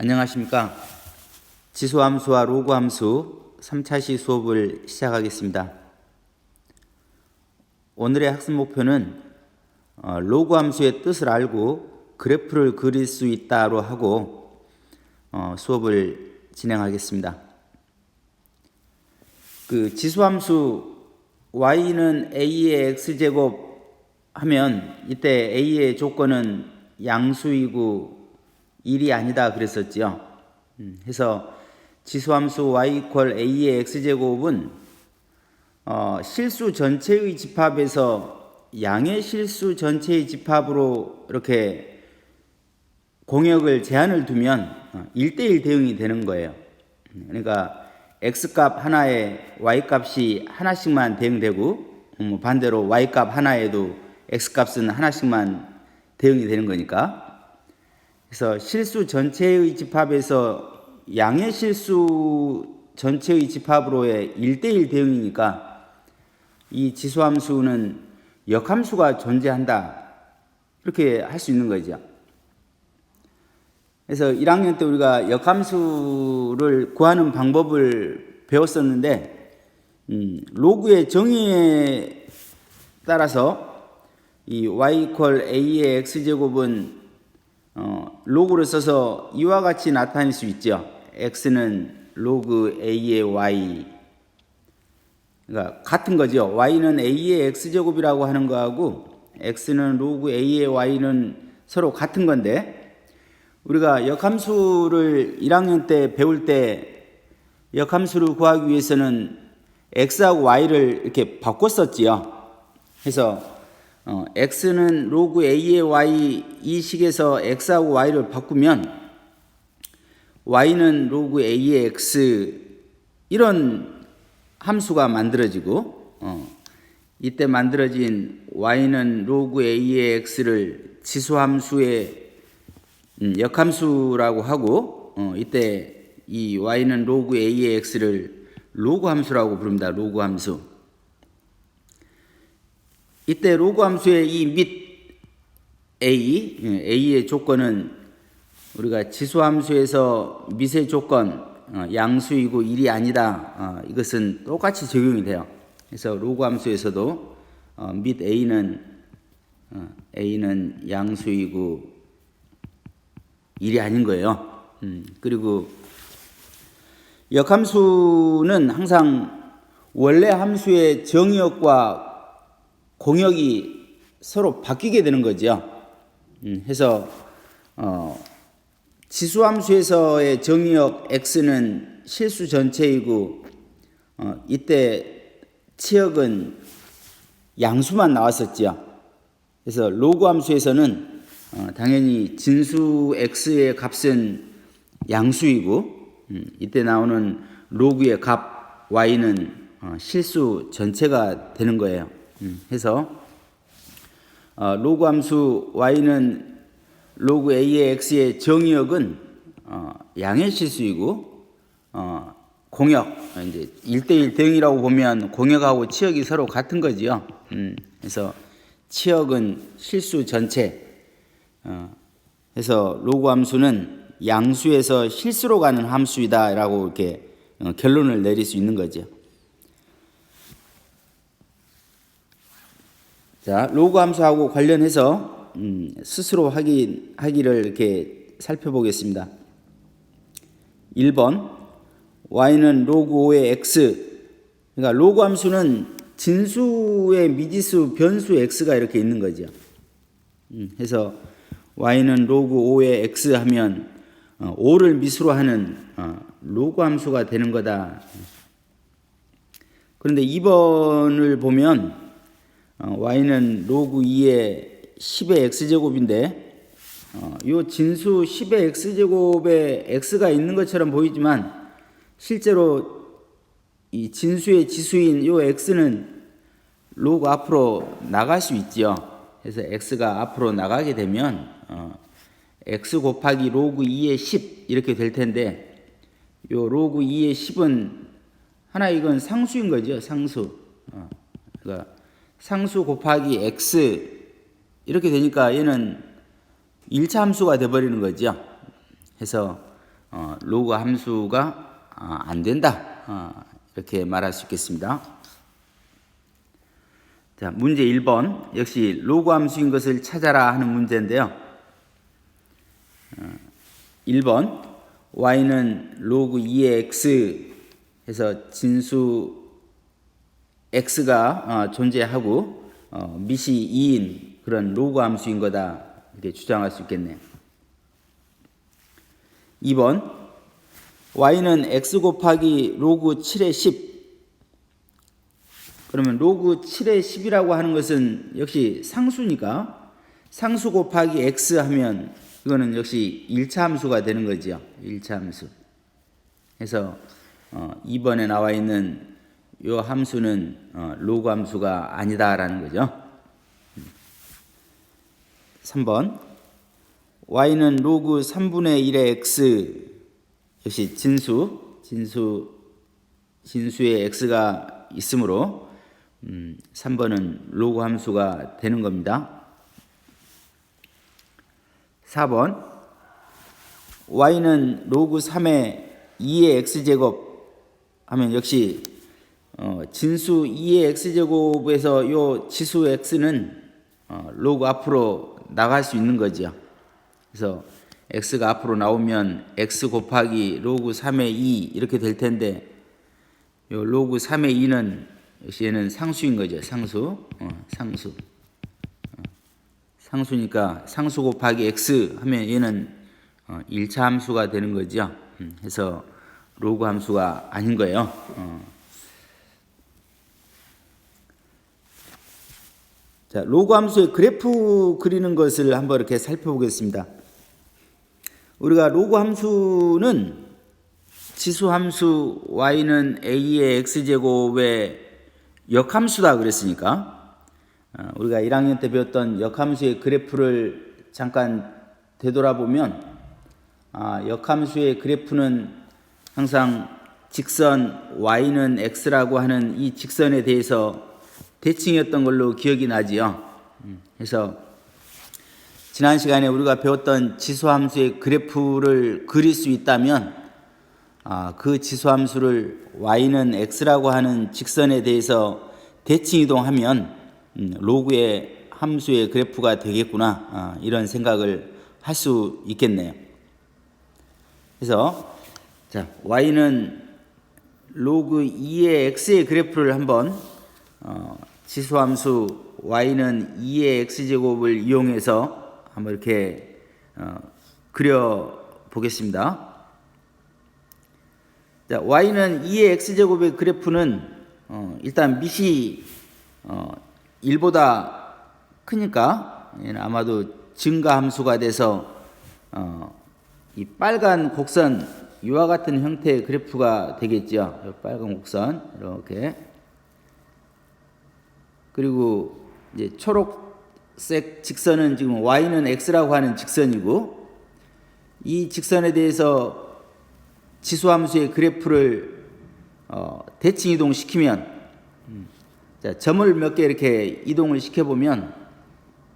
안녕하십니까. 지수함수와 로그함수 3차시 수업을 시작하겠습니다. 오늘의 학습 목표는 로그함수의 뜻을 알고 그래프를 그릴 수 있다로 하고 수업을 진행하겠습니다. 그 지수함수 y는 a의 x제곱 하면 이때 a의 조건은 양수이고 1이 아니다 그랬었지요. 해서 지수함수 y = a의 x제곱은 실수 전체의 집합에서 양의 실수 전체의 집합으로 이렇게 공역을 제한을 두면 1대1 대응이 되는 거예요. 그러니까 x값 하나에 y값이 하나씩만 대응되고 반대로 y값 하나에도 x값은 하나씩만 대응이 되는 거니까. 그래서 실수 전체의 집합에서 양의 실수 전체의 집합으로의 1대1 대응이니까 이 지수함수는 역함수가 존재한다. 이렇게 할 수 있는 거죠. 그래서 1학년 때 우리가 역함수를 구하는 방법을 배웠었는데 로그의 정의에 따라서 이 y = a의 x제곱은 로그를 써서 이와 같이 나타낼 수 있죠. x는 로그 a의 y. 그러니까 같은 거죠. y는 a의 x제곱이라고 하는 거하고 x는 로그 a의 y는 서로 같은 건데, 우리가 역함수를 1학년 때 배울 때 역함수를 구하기 위해서는 x하고 y를 이렇게 바꿨었지요. 그래서 x는 로그 a의 y 이 식에서 x하고 y를 바꾸면 y는 로그 a의 x 이런 함수가 만들어지고 이때 만들어진 y는 로그 a의 x를 지수함수의 역함수라고 하고 이때 이 y는 로그 a의 x를 로그함수라고 부릅니다. 로그함수. 이때 로그함수의 이 및 a의 조건은 우리가 지수함수에서 밑의 조건 양수이고 1이 아니다. 이것은 똑같이 적용이 돼요. 그래서 로그함수에서도 및 a는 양수이고 1이 아닌 거예요. 그리고 역함수는 항상 원래 함수의 정의역과 공역이 서로 바뀌게 되는 거죠. 해서 지수함수에서의 정의역 x는 실수 전체이고 이때 치역은 양수만 나왔었죠. 그래서 로그함수에서는 당연히 진수 x의 값은 양수이고 이때 나오는 로그의 값 y는 실수 전체가 되는 거예요. 해서 로그함수 y는 로그 a의 x의 정의역은 양의 실수이고 공역 이제 1대1 대응이라고 보면 공역하고 치역이 서로 같은 거지요. 그래서 치역은 실수 전체. 해서 로그함수는 양수에서 실수로 가는 함수이다라고 이렇게 결론을 내릴 수 있는 거죠. 자, 로그함수하고 관련해서 스스로 하기를 이렇게 살펴보겠습니다. 1번 y는 로그 5의 x. 그러니까 로그함수는 진수의 미지수 변수 x가 이렇게 있는 거죠. 해서 y는 로그 5의 x 하면 5를 미수로 하는 로그함수가 되는 거다. 그런데 2번을 보면 y는 로그 2의 10의 x제곱인데 이 진수 10의 x제곱에 x가 있는 것처럼 보이지만 실제로 이 진수의 지수인 이 x는 로그 앞으로 나갈 수 있죠. 그래서 x가 앞으로 나가게 되면 x 곱하기 로그 2의 10 이렇게 될 텐데, 이 로그 2의 10은 하나 이건 상수인 거죠. 상수. 그러니까 상수 곱하기 x 이렇게 되니까 얘는 1차 함수가 되어버리는 거죠. 해서 로그 함수가 안 된다. 이렇게 말할 수 있겠습니다. 자, 문제 1번 역시 로그 함수인 것을 찾아라 하는 문제인데요. 1번 y는 로그 2의 x 해서 진수 x가 존재하고 밑이 2인 그런 로그 함수인 거다 이렇게 주장할 수 있겠네요. 2번 y는 x 곱하기 로그 7의 10 그러면 로그 7의 10이라고 하는 것은 역시 상수니까 상수 곱하기 x 하면 이거는 역시 1차 함수가 되는 거죠. 1차 함수. 그래서 2번에 나와 있는 이 함수는 로그 함수가 아니다라는 거죠. 3번 y는 로그 3분의 1의 x 역시 진수의 x가 있으므로 3번은 로그 함수가 되는 겁니다. 4번 y는 로그 3의 2의 x제곱 하면 역시 진수 2의 x제곱에서 이 지수 x는 로그 앞으로 나갈 수 있는 거죠. 그래서 x가 앞으로 나오면 x 곱하기 로그 3의 2 이렇게 될 텐데 이 로그 3의 2는 역시 얘는 상수인 거죠. 상수니까 상수 곱하기 x 하면 얘는 1차 함수가 되는 거죠. 그래서 로그 함수가 아닌 거예요. 자, 로그 함수의 그래프 그리는 것을 한번 이렇게 살펴보겠습니다. 우리가 로그 함수는 지수 함수 y는 a의 x제곱의 역함수다 그랬으니까 우리가 1학년 때 배웠던 역함수의 그래프를 잠깐 되돌아보면 역함수의 그래프는 항상 직선 y는 x라고 하는 이 직선에 대해서 대칭이었던 걸로 기억이 나지요. 그래서 지난 시간에 우리가 배웠던 지수함수의 그래프를 그릴 수 있다면 그 지수함수를 y는 x라고 하는 직선에 대해서 대칭 이동하면 로그의 함수의 그래프가 되겠구나 이런 생각을 할 수 있겠네요. 그래서 자, y는 로그 2의 x의 그래프를 한번 지수함수 y는 2의 x제곱을 이용해서 한번 이렇게 그려 보겠습니다. 자, y는 2의 x제곱의 그래프는 일단 밑이 1보다 크니까 얘는 아마도 증가함수가 돼서 이 빨간 곡선 이와 같은 형태의 그래프가 되겠죠. 이 빨간 곡선 이렇게 그리고 이제 초록색 직선은 지금 y는 x라고 하는 직선이고 이 직선에 대해서 지수함수의 그래프를 대칭 이동시키면 자, 점을 몇 개 이렇게 이동을 시켜보면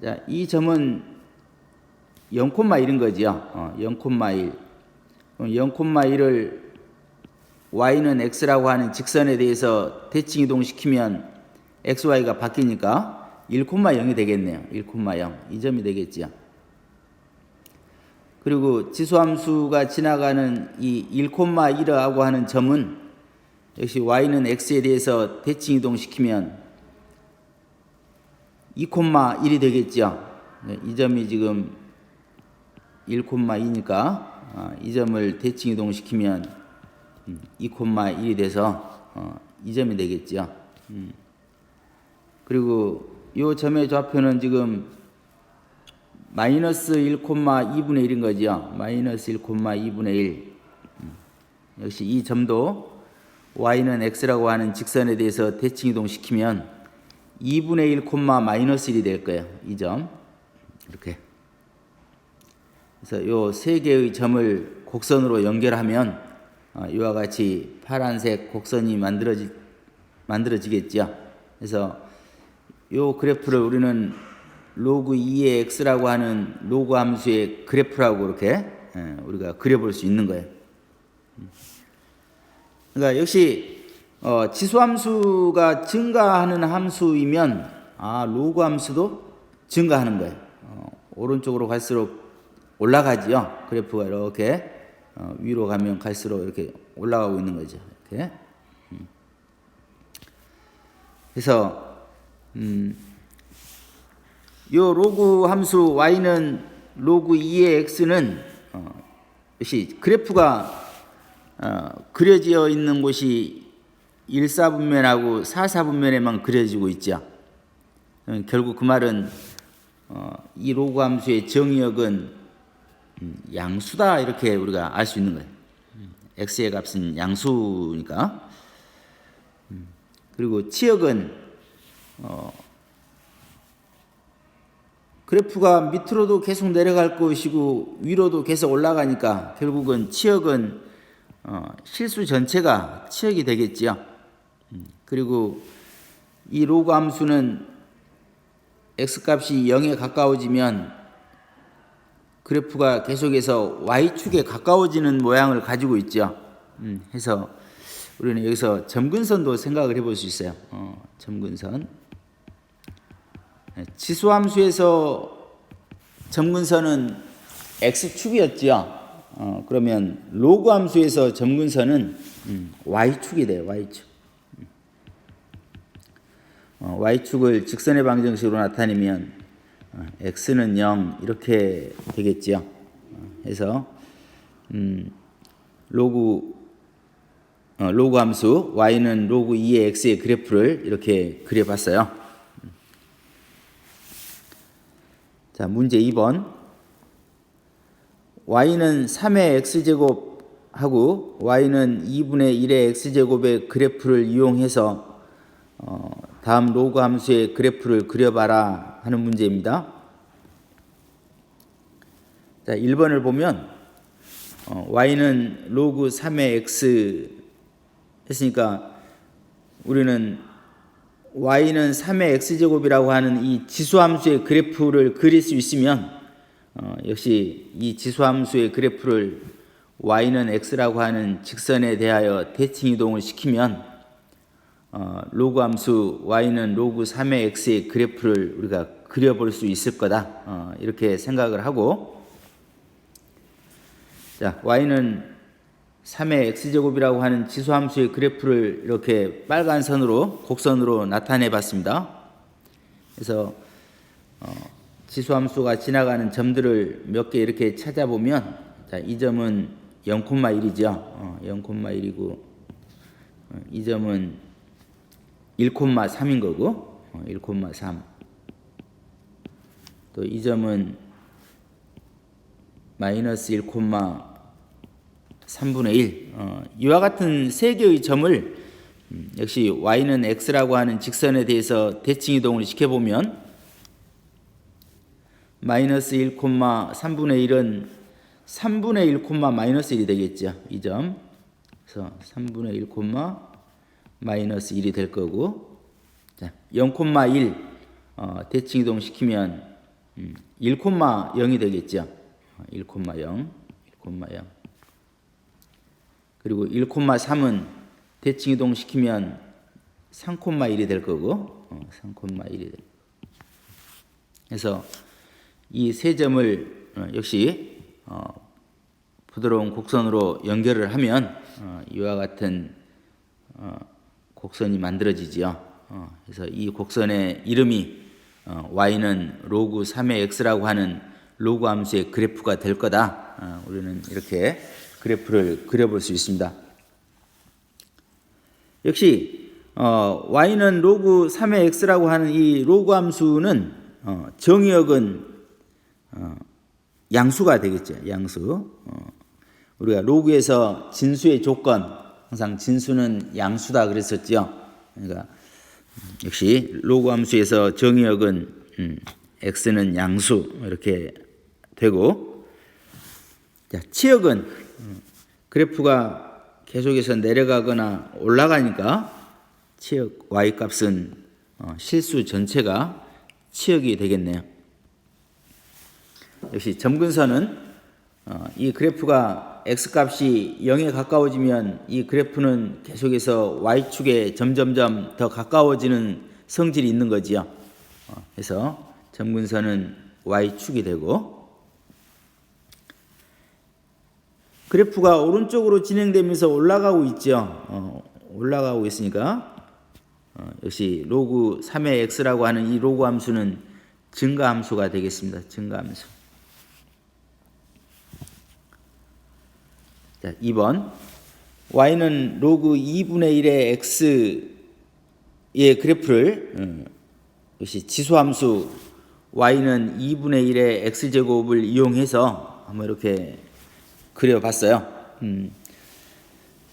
자, 이 점은 0,1인 거죠. 0,1. 0,1을 y는 x라고 하는 직선에 대해서 대칭 이동시키면 xy가 바뀌니까 1,0이 되겠네요. 1,0. 이 점이 되겠죠. 그리고 지수함수가 지나가는 이 1,1이라고 하는 점은 역시 y는 x에 대해서 대칭 이동시키면 2,1이 되겠죠. 이 점이 지금 1,2니까 이 점을 대칭 이동시키면 2,1이 돼서 이 점이 되겠죠. 그리고 이 점의 좌표는 지금 마이너스 1,2분의 1인 거죠. 마이너스 1,2분의 1. 역시 이 점도 y는 x라고 하는 직선에 대해서 대칭 이동시키면 2분의 1, 마이너스 1이 될 거예요. 이 점. 이렇게. 그래서 요 세 개의 점을 곡선으로 연결하면 이와 같이 파란색 곡선이 만들어지겠죠. 그래서 요 그래프를 우리는 로그 2의 x라고 하는 로그 함수의 그래프라고 이렇게 우리가 그려볼 수 있는 거예요. 그러니까 역시 지수함수가 증가하는 함수이면 로그 함수도 증가하는 거예요. 오른쪽으로 갈수록 올라가지요. 그래프가 이렇게 위로 가면 갈수록 이렇게 올라가고 있는 거죠. 이렇게. 그래서 요 로그 함수 y는 로그 2의 x는 역시 그래프가 그려져 있는 곳이 1사분면하고 4사분면에만 그려지고 있죠. 결국 그 말은 이 로그 함수의 정의역은 양수다 이렇게 우리가 알 수 있는 거예요. x의 값은 양수니까. 그리고 치역은 그래프가 밑으로도 계속 내려갈 것이고 위로도 계속 올라가니까 결국은 치역은 실수 전체가 치역이 되겠지요. 그리고 이 로그 함수는 x값이 0에 가까워지면 그래프가 계속해서 y축에 가까워지는 모양을 가지고 있죠. 해서 우리는 여기서 점근선도 생각을 해볼 수 있어요. 점근선. 지수함수에서 점근선은 x축이었죠. 그러면 로그 함수에서 점근선은 y축이 돼요. y축. y축을 직선의 방정식으로 나타내면 x는 0 이렇게 되겠죠. 그래서 로그 함수 y는 로그 2의 x의 그래프를 이렇게 그려봤어요. 자, 문제 2번. y는 3의 x제곱하고 y는 2분의 1의 x제곱의 그래프를 이용해서 다음 로그 함수의 그래프를 그려봐라 하는 문제입니다. 자, 1번을 보면 y는 로그 3의 x 했으니까 우리는 y는 3의 x제곱이라고 하는 이 지수함수의 그래프를 그릴 수 있으면 역시 이 지수함수의 그래프를 y는 x라고 하는 직선에 대하여 대칭이동을 시키면 로그 함수 y는 로그 3의 x의 그래프를 우리가 그려볼 수 있을 거다. 이렇게 생각을 하고, 자, y는 3의 x제곱이라고 하는 지수함수의 그래프를 이렇게 빨간 선으로 곡선으로 나타내 봤습니다. 그래서 지수함수가 지나가는 점들을 몇 개 이렇게 찾아보면, 자, 이 점은 0,1이죠. 0,1이고 이 점은 1,3인 거고 1,3. 또 이 점은 마이너스 1,3분의 1. 이와 같은 세 개의 점을 역시 y는 x라고 하는 직선에 대해서 대칭 이동을 시켜보면 마이너스 1,3분의 1은 3분의 1, 마이너스 1이 되겠죠. 이 점. 그래서 3분의 1, 마이너스 1이 될 거고, 자, 0,1 대칭 이동 시키면 1,0이 되겠죠. 1,0. 그리고 1,3은 대칭 이동 시키면 3,1이 될 거고, 3,1이 될 거고. 그래서 이 세 점을 역시 부드러운 곡선으로 연결을 하면 이와 같은 곡선이 만들어지지요. 그래서 이 곡선의 이름이 y는 로그 3의 x라고 하는 로그 함수의 그래프가 될 거다. 우리는 이렇게 그래프를 그려볼 수 있습니다. 역시 y는 로그 3의 x라고 하는 이 로그 함수는 정의역은 양수가 되겠죠. 양수. 우리가 로그에서 진수의 조건, 항상 진수는 양수다 그랬었죠. 그러니까 역시 로그 함수에서 정의역은 x는 양수 이렇게 되고, 자, 치역은 그래프가 계속해서 내려가거나 올라가니까 치역 y 값은 실수 전체가 치역이 되겠네요. 역시 점근선은 이 그래프가 x값이 0에 가까워지면 이 그래프는 계속해서 y축에 점점점 더 가까워지는 성질이 있는 거지요. 그래서 점근선은 y축이 되고, 그래프가 오른쪽으로 진행되면서 올라가고 있죠. 올라가고 있으니까 역시 로그 3의 x라고 하는 이 로그 함수는 증가함수가 되겠습니다. 증가함수. 자, 2번. y는 로그 2분의 1의 x의 그래프를 역시 지수함수 y는 2분의 1의 x제곱을 이용해서 한번 이렇게 그려봤어요.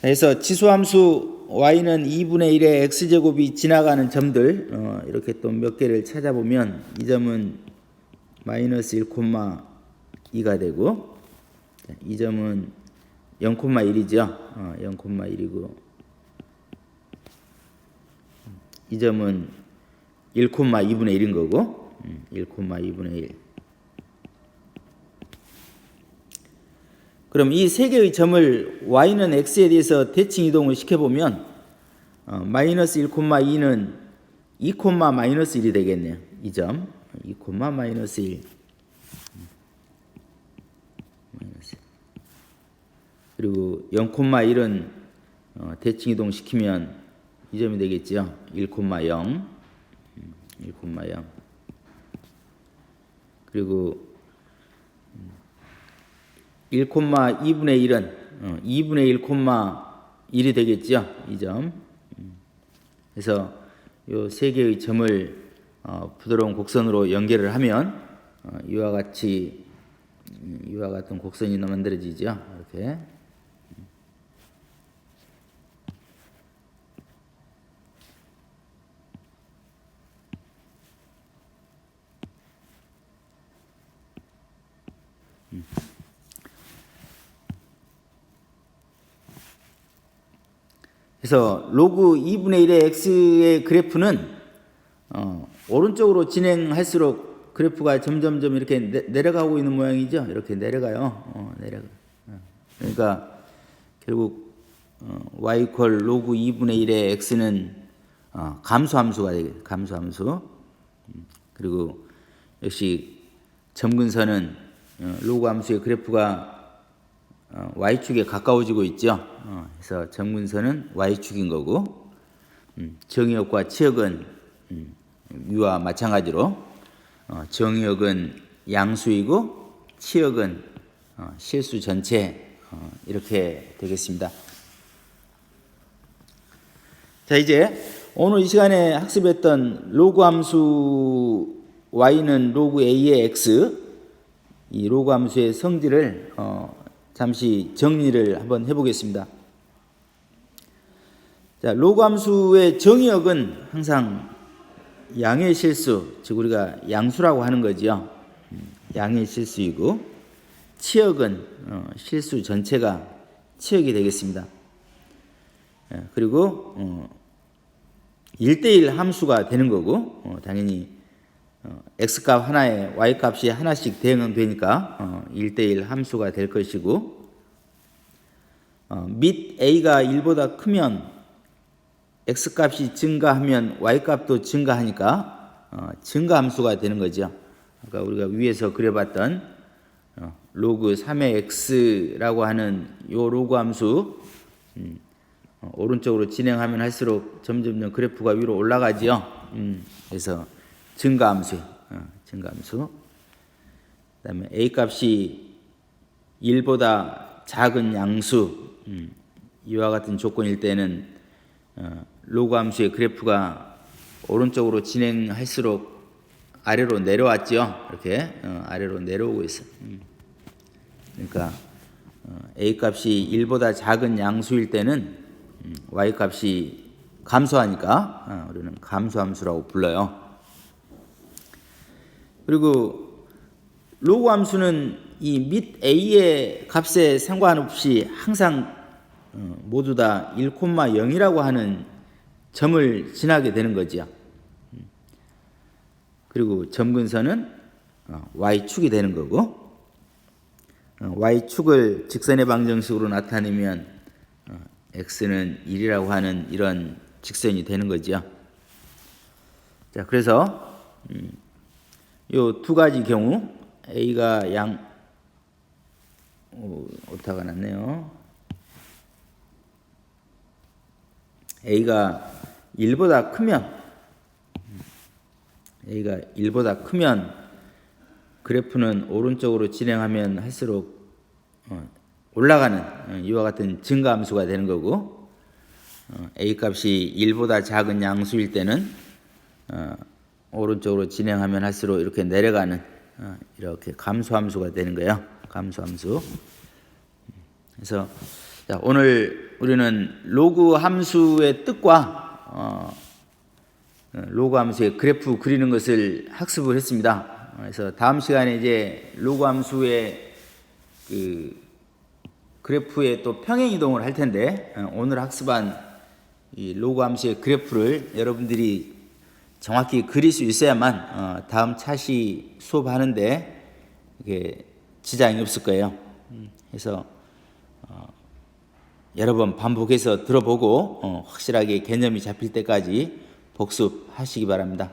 그래서 지수함수 y는 2분의 1의 x제곱이 지나가는 점들 이렇게 또 몇 개를 찾아보면 이 점은 마이너스 1,2가 되고, 이 점은 0,1이죠. 0,1이고, 이 점은 1,2분의 1인 거고, 1,2분의 1. 그럼 이 세 개의 점을 y는 x에 대해서 대칭 이동을 시켜보면 마이너스 1,2는 2, 마이너스 1이 되겠네요. 이 점 2, 마이너스 1. 그리고 0,1은 대칭 이동 시키면 이 점이 되겠죠. 1,0. 1,0. 그리고 1,2분의 1은 2분의 1,1이 되겠죠. 이 점. 그래서 이 세 개의 점을 부드러운 곡선으로 연결을 하면 이와 같은 곡선이 만들어지죠. 이렇게. 그래서 로그 2분의 1의 x의 그래프는 오른쪽으로 진행할수록 그래프가 점점점 이렇게 내려가고 있는 모양이죠. 이렇게 내려가요. 그러니까 결국 y 이퀄 로그 2분의 1의 x는 감소함수가 되겠죠. 감소함수. 그리고 역시 점근선은 로그 함수의 그래프가 y축에 가까워지고 있죠. 그래서 점근선은 y축인 거고, 정의역과 치역은 위와 마찬가지로 정의역은 양수이고 치역은 실수 전체 이렇게 되겠습니다. 자, 이제 오늘 이 시간에 학습했던 로그 함수 y는 로그 a의 x, 이 로그 함수의 성질을 잠시 정리를 한번 해보겠습니다. 자, 로그 함수의 정의역은 항상 양의 실수, 즉 우리가 양수라고 하는 거죠. 양의 실수이고, 치역은 실수 전체가 치역이 되겠습니다. 그리고 1대1 함수가 되는 거고, 당연히 x값 하나에 y값이 하나씩 대응되니까 1대1 함수가 될 것이고, 및 a가 1보다 크면 x값이 증가하면 y값도 증가하니까 증가함수가 되는 거죠. 그러니까 우리가 위에서 그려봤던 로그 3의 x라고 하는 이 로그 함수, 오른쪽으로 진행하면 할수록 점점점 그래프가 위로 올라가지요. 그래서 증가함수, 증가함수. 그다음에 a 값이 1보다 작은 양수, 이와 같은 조건일 때는 로그 함수의 그래프가 오른쪽으로 진행할수록 아래로 내려왔죠. 이렇게 아래로 내려오고 있어요. 그러니까 a 값이 1보다 작은 양수일 때는 y 값이 감소하니까 우리는 감소함수라고 불러요. 그리고 로그 함수는 이 및 a의 값에 상관없이 항상 모두 다 1,0이라고 하는 점을 지나게 되는 거죠. 그리고 점근선은 y축이 되는 거고, y축을 직선의 방정식으로 나타내면 x는 1이라고 하는 이런 직선이 되는 거죠. 자, 그래서 요 두 가지 경우 a가 오타가 났네요. a가 1보다 크면 그래프는 오른쪽으로 진행하면 할수록 올라가는 이와 같은 증가함수가 되는 거고, a 값이 1보다 작은 양수일 때는 오른쪽으로 진행하면 할수록 이렇게 내려가는 이렇게 감소함수가 되는 거예요. 감소함수. 그래서 자, 오늘 우리는 로그 함수의 뜻과 로그 함수의 그래프 그리는 것을 학습을 했습니다. 그래서 다음 시간에 이제 로그 함수의 그 그래프의 또 평행 이동을 할 텐데, 오늘 학습한 이 로그 함수의 그래프를 여러분들이 정확히 그릴 수 있어야만 다음 차시 수업하는데 이게 지장이 없을 거예요. 그래서 여러 번 반복해서 들어보고 확실하게 개념이 잡힐 때까지 복습하시기 바랍니다.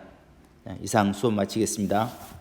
이상 수업 마치겠습니다.